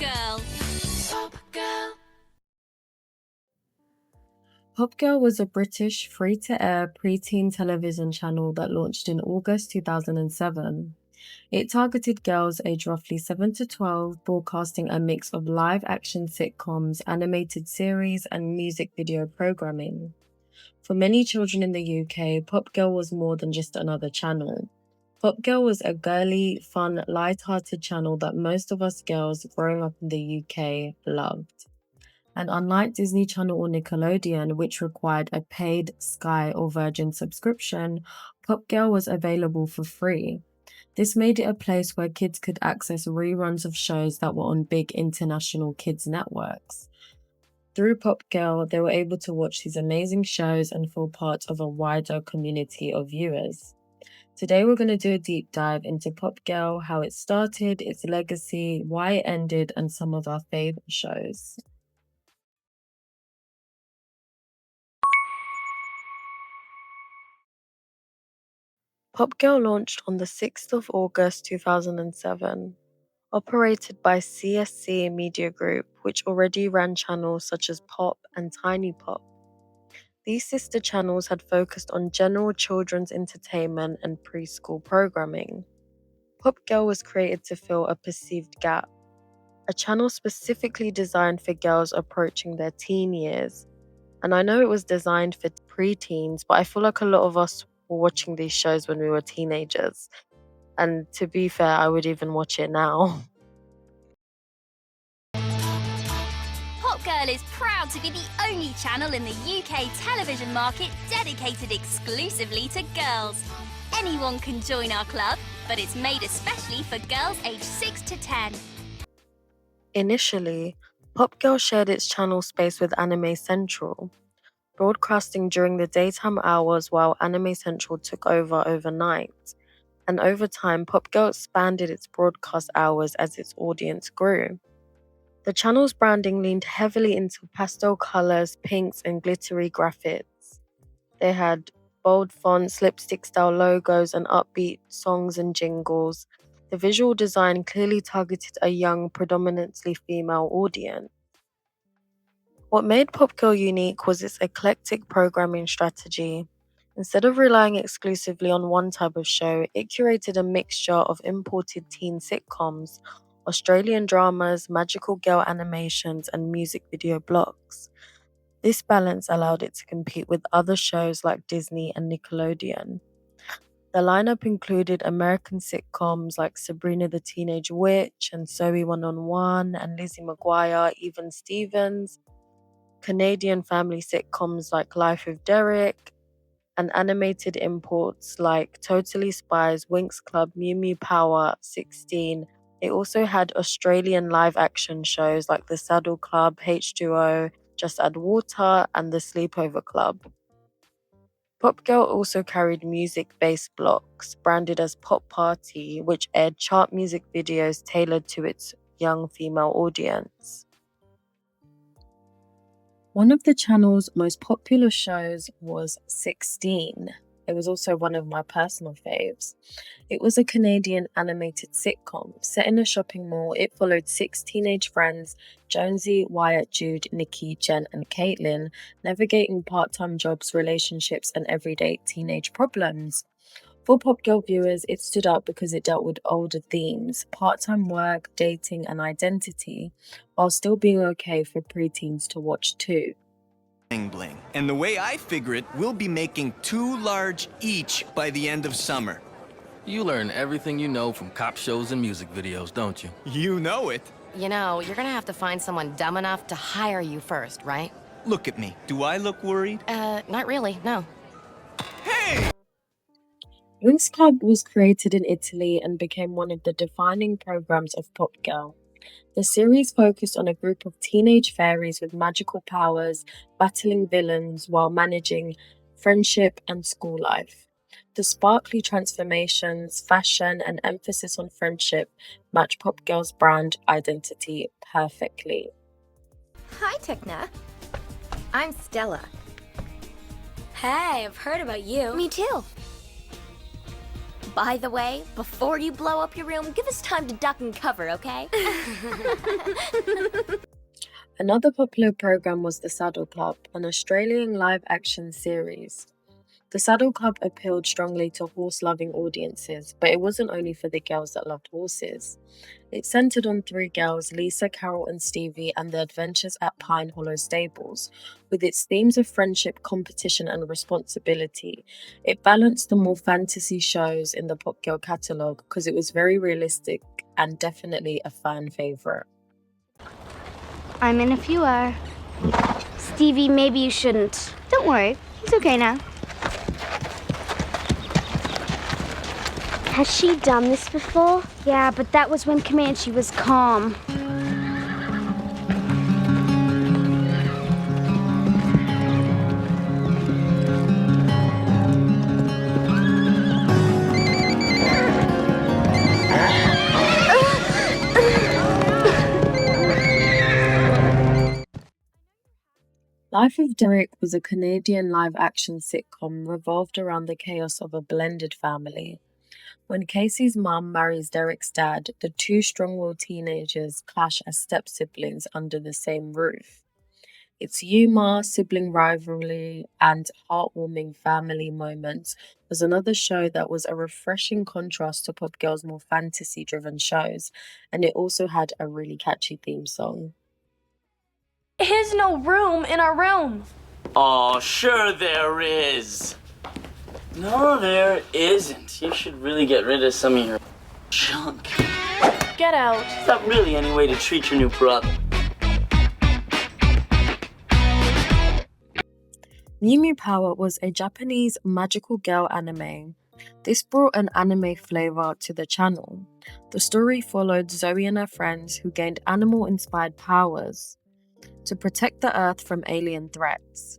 Girl. Pop Girl. Pop Girl was a British free-to-air preteen television channel that launched in August 2007. It targeted girls aged roughly 7 to 12, broadcasting a mix of live-action sitcoms, animated series, and music video programming. For many children in the UK, Pop Girl was more than just another channel. Pop Girl was a girly, fun, light-hearted channel that most of us girls growing up in the UK loved. And unlike Disney Channel or Nickelodeon, which required a paid Sky or Virgin subscription, Pop Girl was available for free. This made it a place where kids could access reruns of shows that were on big international kids' networks. Through Pop Girl, they were able to watch these amazing shows and feel part of a wider community of viewers. Today, we're going to do a deep dive into Pop Girl, how it started, its legacy, why it ended, and some of our favorite shows. Pop Girl launched on the 6th of August 2007. Operated by CSC Media Group, which already ran channels such as Pop and Tiny Pop. These sister channels had focused on general children's entertainment and preschool programming. Pop Girl was created to fill a perceived gap, a channel specifically designed for girls approaching their teen years. And I know it was designed for preteens, but I feel like a lot of us were watching these shows when we were teenagers. And to be fair, I would even watch it now. Pop Girl is proud to be the only channel in the UK television market dedicated exclusively to girls. Anyone can join our club, but it's made especially for girls aged 6 to 10. Initially, Pop Girl shared its channel space with Anime Central, broadcasting during the daytime hours while Anime Central took over overnight. And over time, Pop Girl expanded its broadcast hours as its audience grew. The channel's branding leaned heavily into pastel colors, pinks, and glittery graphics. They had bold fonts, lipstick-style logos, and upbeat songs and jingles. The visual design clearly targeted a young, predominantly female audience. What made Pop Girl unique was its eclectic programming strategy. Instead of relying exclusively on one type of show, it curated a mixture of imported teen sitcoms, Australian dramas, magical girl animations, and music video blocks. This balance allowed it to compete with other shows like Disney and Nickelodeon. The lineup included American sitcoms like Sabrina the Teenage Witch and Zoe 101 and Lizzie McGuire, Even Stevens, Canadian family sitcoms like Life of Derek, and animated imports like Totally Spies, Winx Club, Mew Mew Power, 16. It also had Australian live-action shows like The Saddle Club, H2O, Just Add Water, and The Sleepover Club. Pop Girl also carried music-based blocks, branded as Pop Party, which aired chart music videos tailored to its young female audience. One of the channel's most popular shows was 16. It was also one of my personal faves. It was a Canadian animated sitcom. Set in a shopping mall, it followed 6 teenage friends, Jonesy, Wyatt, Jude, Nikki, Jen, and Caitlin, navigating part-time jobs, relationships, and everyday teenage problems. For Pop Girl viewers, it stood out because it dealt with older themes, part-time work, dating, and identity, while still being okay for preteens to watch too. Bling. And the way I figure it, we'll be making 2 large each by the end of summer. You learn everything you know from cop shows and music videos, don't you? You know it. You know, you're gonna have to find someone dumb enough to hire you first, right? Look at me. Do I look worried? Not really, no. Hey! Winx Club was created in Italy and became one of the defining programs of Pop Girl. The series focused on a group of teenage fairies with magical powers, battling villains while managing friendship and school life. The sparkly transformations, fashion, and emphasis on friendship match Pop Girl's brand identity perfectly. Hi, Techna. I'm Stella. Hey, I've heard about you. Me too. By the way, before you blow up your room, give us time to duck and cover, okay? Another popular program was The Saddle Club, an Australian live-action series. The Saddle Club appealed strongly to horse-loving audiences, but it wasn't only for the girls that loved horses. It centered on three girls, Lisa, Carol, and Stevie, and their adventures at Pine Hollow Stables. With its themes of friendship, competition, and responsibility, it balanced the more fantasy shows in the Pop Girl catalogue because it was very realistic and definitely a fan favourite. I'm in if you are. Stevie, maybe you shouldn't. Don't worry, he's okay now. Has she done this before? Yeah, but that was when Comanche was calm. Life of Derek was a Canadian live-action sitcom revolved around the chaos of a blended family. When Casey's mum marries Derek's dad, the two strong-willed teenagers clash as step-siblings under the same roof. Its humor, sibling rivalry, and heartwarming family moments was another show that was a refreshing contrast to Pop Girl's more fantasy-driven shows, and it also had a really catchy theme song. There's no room in our room. Oh, sure there is. No, there isn't. You should really get rid of some of your junk. Get out. Is that really any way to treat your new brother? Mew Mew Power was a Japanese magical girl anime. This brought an anime flavor to the channel. The story followed Zoe and her friends who gained animal-inspired powers to protect the Earth from alien threats.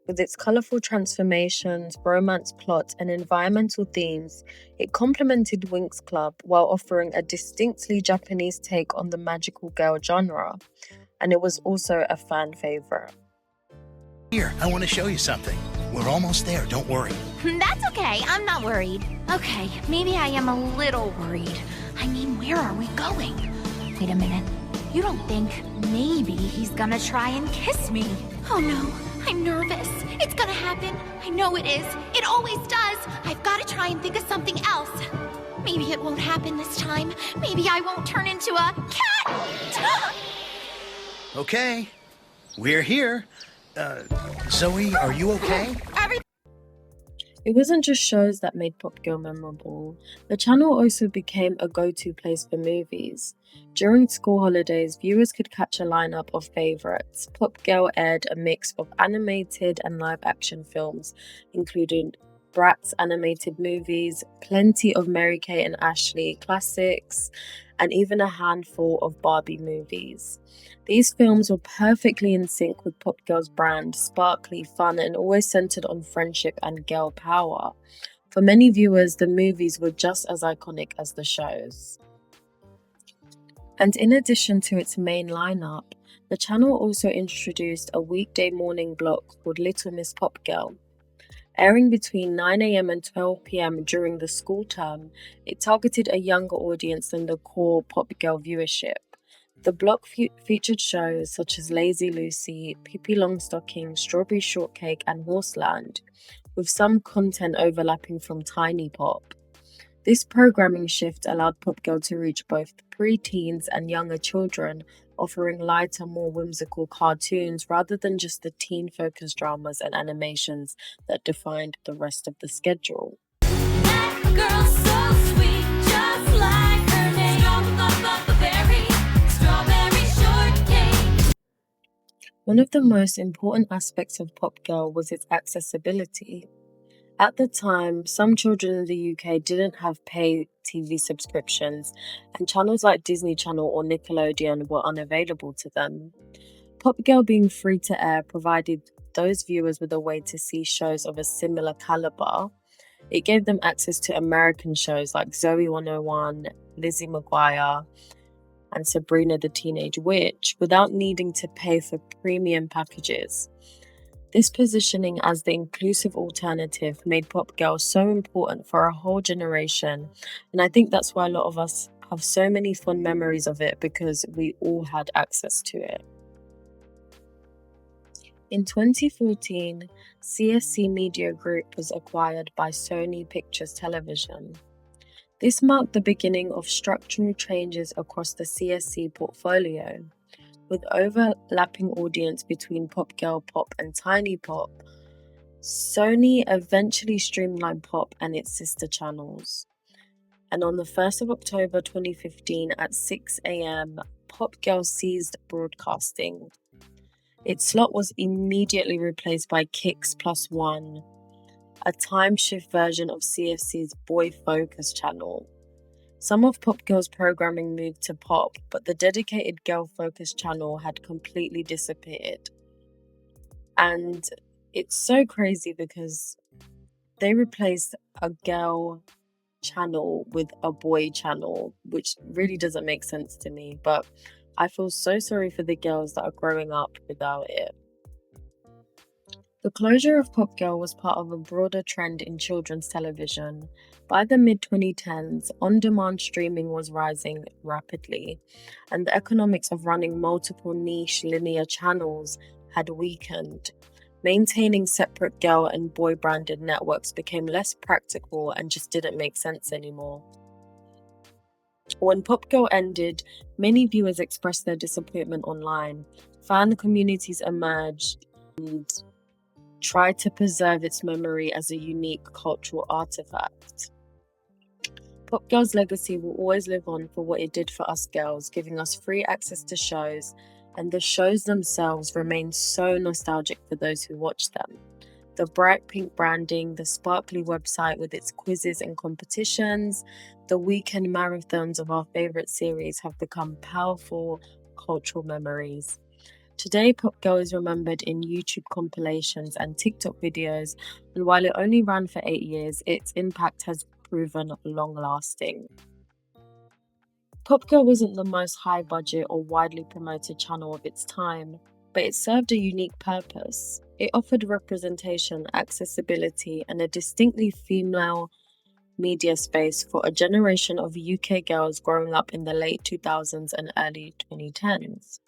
With its colourful transformations, romance plot, and environmental themes, it complemented Winx Club while offering a distinctly Japanese take on the magical girl genre, and it was also a fan favourite. Here, I want to show you something. We're almost there, don't worry. That's okay, I'm not worried. Okay, maybe I am a little worried. I mean, where are we going? Wait a minute. You don't think maybe he's gonna try and kiss me? Oh no, I'm nervous. It's gonna happen. I know it is. It always does. I've gotta try and think of something else. Maybe it won't happen this time. Maybe I won't turn into a cat. Okay, we're here. Zoe, are you okay? It wasn't just shows that made Pop Girl memorable. The channel also became a go-to place for movies. During school holidays, viewers could catch a lineup of favourites. Pop Girl aired a mix of animated and live-action films, including Bratz animated movies, plenty of Mary-Kate and Ashley classics, and even a handful of Barbie movies. These films were perfectly in sync with Pop Girl's brand, sparkly, fun, and always centered on friendship and girl power. For many viewers, the movies were just as iconic as the shows. And in addition to its main lineup, the channel also introduced a weekday morning block called Little Miss Pop Girl. Airing between 9 AM and 12 PM during the school term, it targeted a younger audience than the core Pop Girl viewership. The block featured shows such as Lazy Lucy, Pippi Longstocking, Strawberry Shortcake, and Horseland, with some content overlapping from Tiny Pop. This programming shift allowed Pop Girl to reach both pre-teens and younger children, offering lighter, more whimsical cartoons rather than just the teen-focused dramas and animations that defined the rest of the schedule. That girl's so sweet, just like her name. Strawberry shortcake. One of the most important aspects of Pop Girl was its accessibility. At the time, some children in the UK didn't have pay TV subscriptions, and channels like Disney Channel or Nickelodeon were unavailable to them. Pop Girl being free to air provided those viewers with a way to see shows of a similar caliber. It gave them access to American shows like Zoe 101, Lizzie McGuire, and Sabrina the Teenage Witch without needing to pay for premium packages. This positioning as the inclusive alternative made Pop Girl so important for a whole generation, and I think that's why a lot of us have so many fond memories of it, because we all had access to it. In 2014, CSC Media Group was acquired by Sony Pictures Television. This marked the beginning of structural changes across the CSC portfolio. With overlapping audience between Pop Girl Pop and Tiny Pop, Sony eventually streamlined Pop and its sister channels. And on the 1st of October 2015 at 6 a.m., Pop Girl ceased broadcasting. Its slot was immediately replaced by Kicks Plus One, a time shift version of CFC's Boy Focus channel. Some of Pop Girl's programming moved to Pop, but the dedicated girl focus channel had completely disappeared. And it's so crazy because they replaced a girl channel with a boy channel, which really doesn't make sense to me, but I feel so sorry for the girls that are growing up without it. The closure of Pop Girl was part of a broader trend in children's television. By the mid-2010s, on-demand streaming was rising rapidly, and the economics of running multiple niche linear channels had weakened. Maintaining separate girl and boy branded networks became less practical and just didn't make sense anymore. When Pop Girl ended, many viewers expressed their disappointment online. Fan communities emerged and tried to preserve its memory as a unique cultural artifact. Pop Girl's legacy will always live on for what it did for us girls, giving us free access to shows, and the shows themselves remain so nostalgic for those who watch them. The bright pink branding, the sparkly website with its quizzes and competitions, the weekend marathons of our favorite series have become powerful cultural memories. Today, Pop Girl is remembered in YouTube compilations and TikTok videos, and while it only ran for 8 years, its impact has proven long-lasting. Pop Girl wasn't the most high-budget or widely promoted channel of its time, but it served a unique purpose. It offered representation, accessibility, and a distinctly female media space for a generation of UK girls growing up in the late 2000s and early 2010s.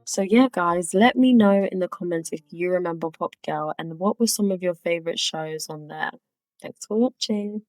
So yeah, guys, let me know in the comments if you remember Pop Girl and what were some of your favorite shows on there. Thanks for watching.